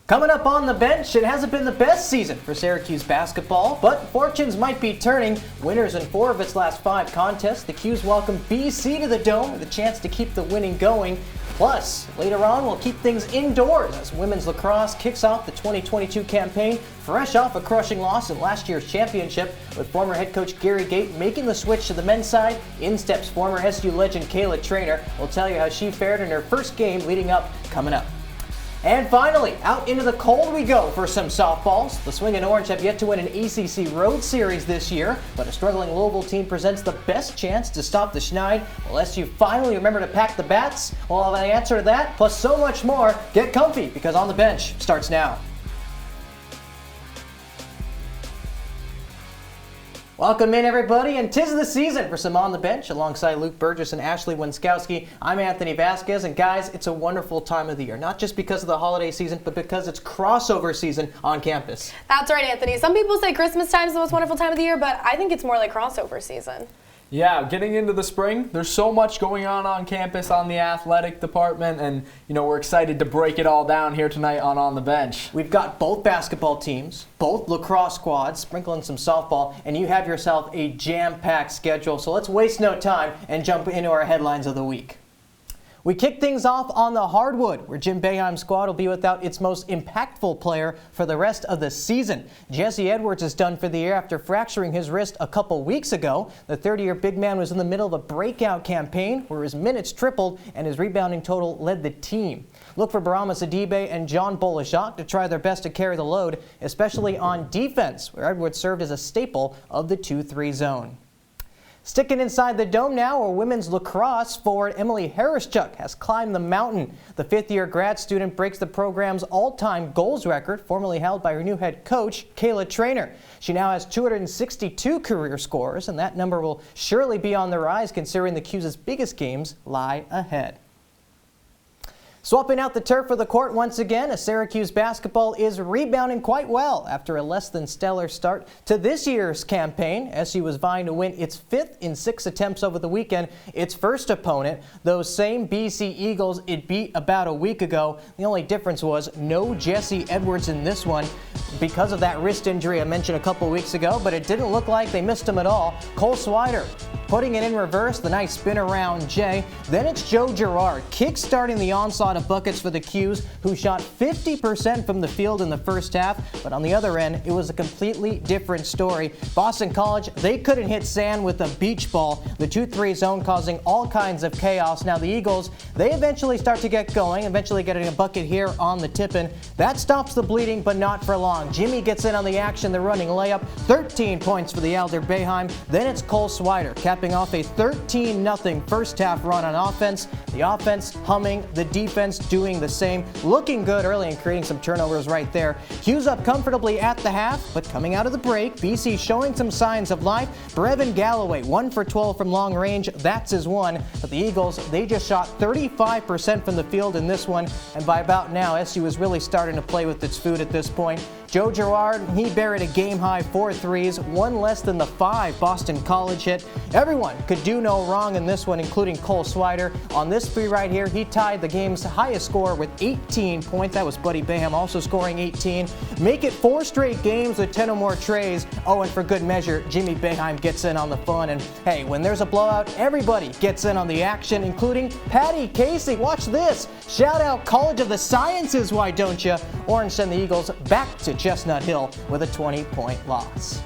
Coming up on the bench, it hasn't been the best season for Syracuse basketball, but fortunes might be turning. Winners in 4 of its last 5 contests, the 'Cuse welcome BC to the Dome with a chance to keep the winning going. Plus, later on, we'll keep things indoors as women's lacrosse kicks off the 2022 campaign, fresh off a crushing loss in last year's championship, with former head coach Gary Gait making the switch to the men's side. In steps former SU legend Kayla Trainer. We'll tell you how she fared in her first game leading up, coming up. And finally, out into the cold we go for some softballs. The Swingin' Orange have yet to win an ACC Road Series this year, but a struggling Louisville team presents the best chance to stop the Schneid. Will SU finally remember to pack the bats? We'll have an answer to that, plus so much more. Get comfy, because On the Bench starts now. Welcome in, everybody, and 'tis the season for some On the Bench. Alongside Luke Burgess and Ashley Winskowski, I'm Anthony Vasquez, and guys, it's a wonderful time of the year, not just because of the holiday season, but because it's crossover season on campus. That's right, Anthony. Some people say Christmas time is the most wonderful time of the year, but I think it's more like crossover season. Yeah, getting into the spring, there's so much going on campus on the athletic department, and we're excited to break it all down here tonight on the Bench. We've got both basketball teams, both lacrosse squads, sprinkling some softball, and you have yourself a jam-packed schedule. So let's waste no time and jump into our headlines of the week. We kick things off on the hardwood, where Jim Boeheim's squad will be without its most impactful player for the rest of the season. Jesse Edwards is done for the year after fracturing his wrist a couple weeks ago. The 30-year big man was in the middle of a breakout campaign where his minutes tripled and his rebounding total led the team. Look for Barama Sidibe and John Bolashak to try their best to carry the load, especially on defense, where Edwards served as a staple of the 2-3 zone. Sticking inside the Dome now, where women's lacrosse forward Emily Harrischuk has climbed the mountain. The 5th-year grad student breaks the program's all-time goals record, formerly held by her new head coach, Kayla Trainer. She now has 262 career scores, and that number will surely be on the rise considering the 'Cuse's biggest games lie ahead. Swapping out the turf for the court once again, as Syracuse basketball is rebounding quite well after a less than stellar start to this year's campaign. SU was vying to win its 5th in 6 attempts over the weekend. Its first opponent, those same BC Eagles it beat about a week ago. The only difference was no Jesse Edwards in this one because of that wrist injury I mentioned a couple weeks ago, but it didn't look like they missed him at all. Cole Swider putting it in reverse, the nice spin around Jay. Then it's Joe Girard kick-starting the onslaught of buckets for the 'Cuse, who shot 50% from the field in the first half. But on the other end, it was a completely different story. Boston College, they couldn't hit sand with a beach ball. The 2-3 zone causing all kinds of chaos. Now the Eagles, they eventually start to get going, eventually getting a bucket here on the tip-in. That stops the bleeding, but not for long. Jimmy gets in on the action, the running layup. 13 points for the Elder Boeheim. Then it's Cole Swider capping off a 13-0 first half run on offense. The offense humming, the defense doing the same. Looking good early and creating some turnovers right there. 'Cuse up comfortably at the half, but coming out of the break, BC showing some signs of life. Brevin Galloway, 1 for 12 from long range. That's his one. But the Eagles, they just shot 35% from the field in this one. And by about now, SU is really starting to play with its food at this point. Joe Girard, he buried a game-high 4 threes, one less than the 5 Boston College hit. Everyone could do no wrong in this one, including Cole Swider. On this three right here, he tied the game's highest score with 18 points. That was Buddy Boeheim also scoring 18. Make it 4 straight games with 10 or more trays. Oh, and for good measure, Jimmy Boeheim gets in on the fun. And hey, when there's a blowout, everybody gets in on the action, including Patty Casey. Watch this. Shout out College of the Sciences, why don't you? Orange send the Eagles back to Chestnut Hill with a 20-point loss.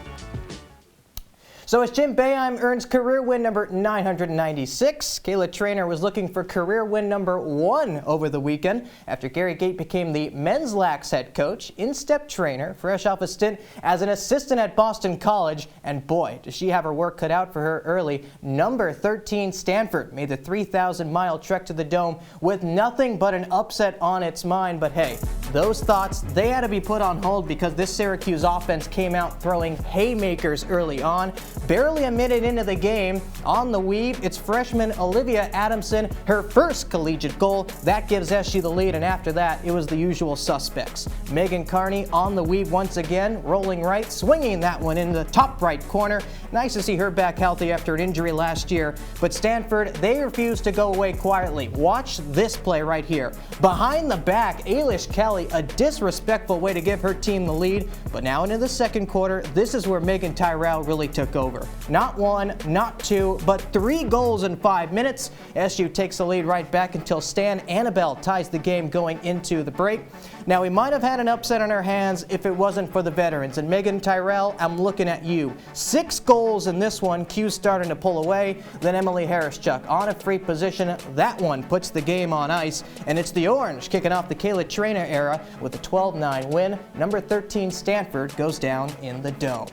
So as Jim Boeheim earns career win number 996, Kayla Trainer was looking for career win number 1 over the weekend after Gary Gait became the men's lax head coach. In-step Trainer, fresh off a stint as an assistant at Boston College, and boy, does she have her work cut out for her early. Number 13 Stanford made the 3,000-mile trek to the Dome with nothing but an upset on its mind, but hey, those thoughts, they had to be put on hold because this Syracuse offense came out throwing haymakers early on. Barely a minute into the game, on the weave, it's freshman Olivia Adamson, her first collegiate goal. That gives SU the lead, and after that, it was the usual suspects. Megan Carney on the weave once again, rolling right, swinging that one in the top right corner. Nice to see her back healthy after an injury last year. But Stanford, they refuse to go away quietly. Watch this play right here. Behind the back, Ailish Kelly, a disrespectful way to give her team the lead. But now into the second quarter, this is where Megan Tyrell really took over. Not one, not two, but 3 goals in 5 minutes. SU takes the lead right back until Stan Annabelle ties the game going into the break. Now, we might have had an upset on our hands if it wasn't for the veterans. And Megan Tyrell, I'm looking at you. 6 goals in this one. Q's starting to pull away. Then Emily Harris-Chuck on a free position. That one puts the game on ice. And it's the Orange kicking off the Kayla Trainer era with a 12-9 win. Number 13 Stanford goes down in the Dome.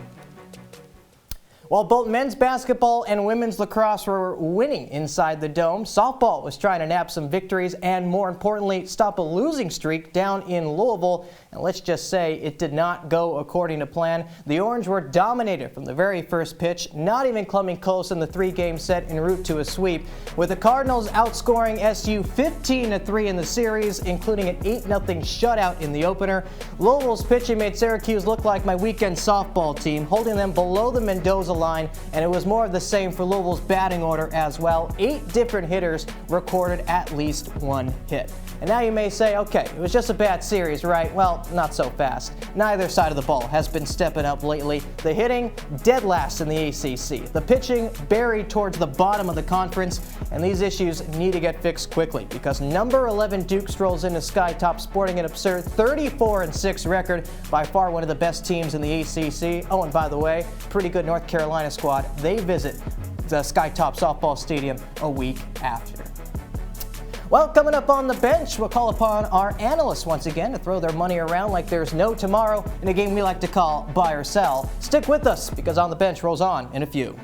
While both men's basketball and women's lacrosse were winning inside the Dome, softball was trying to nab some victories and, more importantly, stop a losing streak down in Louisville. And let's just say it did not go according to plan. The Orange were dominated from the very first pitch, not even coming close in the 3-game set en route to a sweep, with the Cardinals outscoring SU 15-3 in the series, including an 8-0 shutout in the opener. Louisville's pitching made Syracuse look like my weekend softball team, holding them below the Mendoza line, and it was more of the same for Louisville's batting order as well. 8 different hitters recorded at least 1 hit. And now you may say, okay, it was just a bad series, right? Well, not so fast. Neither side of the ball has been stepping up lately. The hitting, dead last in the ACC. The pitching, buried towards the bottom of the conference, and these issues need to get fixed quickly because number 11 Duke strolls into Sky Top sporting an absurd 34-6 record, by far one of the best teams in the ACC. Oh, and by the way, pretty good North Carolina squad. They visit the Sky Top softball stadium a week after. Well, coming up on the bench, we'll call upon our analysts once again to throw their money around like there's no tomorrow in a game we like to call buy or sell. Stick with us because On the Bench rolls on in a few.